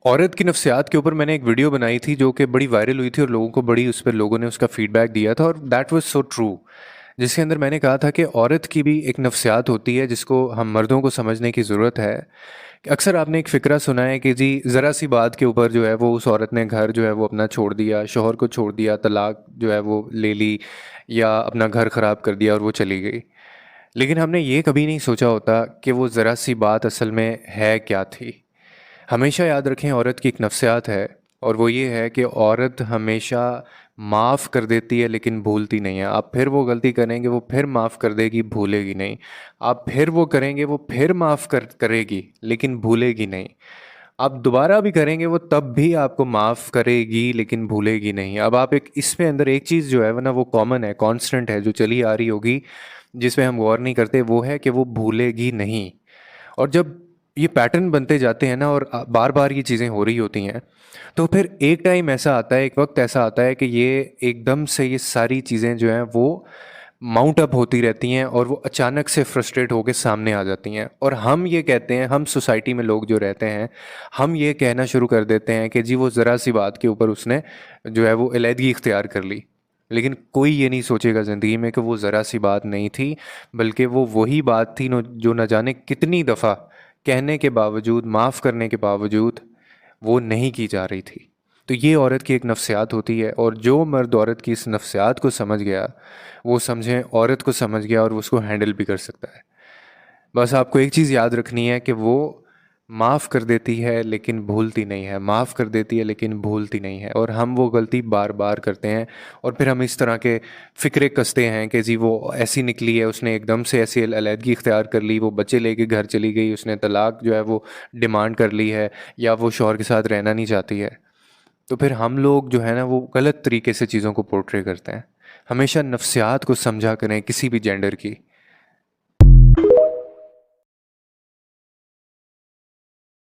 औरत की नफ्सियात के ऊपर मैंने एक वीडियो बनाई थी जो कि बड़ी वायरल हुई थी और लोगों को बड़ी उस पर लोगों ने उसका फीडबैक दिया था और दैट वाज सो ट्रू। जिसके अंदर मैंने कहा था कि औरत की भी एक नफ्सियात होती है जिसको हम मर्दों को समझने की ज़रूरत है। कि अक्सर आपने एक फ़िक्रा सुना है कि जी ज़रा सी बात के ऊपर जो है वो उस औरत ने घर जो है वो अपना छोड़ दिया, शौहर को छोड़ दिया, तलाक जो है वो ले ली या अपना घर ख़राब कर दिया और वो चली गई। लेकिन हमने ये कभी नहीं सोचा होता कि वो ज़रा सी बात असल में है क्या थी। हमेशा याद रखें औरत की एक नफ्सियात है और वो ये है कि औरत हमेशा माफ़ कर देती है लेकिन भूलती नहीं है। आप फिर वो गलती करेंगे वो फिर माफ़ कर देगी, भूलेगी नहीं। आप फिर वो करेंगे वो फिर माफ़ करेगी लेकिन भूलेगी नहीं। आप दोबारा भी करेंगे वो तब भी आपको माफ़ करेगी लेकिन भूलेगी नहीं। अब आप एक इसमें अंदर एक चीज़ जो है वो ना वो कॉमन है, कांस्टेंट है, जो चली आ रही होगी, जिस पे हम गौर नहीं करते, वो है कि वो भूलेगी नहीं। और जब ये पैटर्न बनते जाते हैं ना और बार बार ये चीज़ें हो रही होती हैं, तो फिर एक टाइम ऐसा आता है, एक वक्त ऐसा आता है कि ये एकदम से ये सारी चीज़ें जो हैं वो माउंट अप होती रहती हैं और वो अचानक से फ्रस्ट्रेट होकर सामने आ जाती हैं। और हम ये कहते हैं, हम सोसाइटी में लोग जो रहते हैं, हम ये कहना शुरू कर देते हैं कि जी वो ज़रा सी बात के ऊपर उसने जो है वो अलहदगी इख्तियार कर ली। लेकिन कोई ये नहीं सोचेगा ज़िंदगी में कि वो ज़रा सी बात नहीं थी, बल्कि वो वही बात थी जो न जाने कितनी दफ़ा कहने के बावजूद, माफ़ करने के बावजूद वो नहीं की जा रही थी। तो ये औरत की एक नफ्सियात होती है और जो मर्द औरत की इस नफ्सियात को समझ गया, वो समझें औरत को समझ गया और वो उसको हैंडल भी कर सकता है। बस आपको एक चीज़ याद रखनी है कि वो माफ़ कर देती है लेकिन भूलती नहीं है, माफ़ कर देती है लेकिन भूलती नहीं है, और हम वो गलती बार बार करते हैं। और फिर हम इस तरह के फ़िक्रे कसते हैं कि जी वो ऐसी निकली है, उसने एकदम से ऐसी अलहदगी इख्तियार कर ली, वो बच्चे लेके घर चली गई, उसने तलाक जो है वो डिमांड कर ली है, या वो शौहर के साथ रहना नहीं चाहती है। तो फिर हम लोग जो है ना वो गलत तरीके से चीज़ों को पोर्ट्रे करते हैं। हमेशा नफ्सियात को समझा करें किसी भी जेंडर की।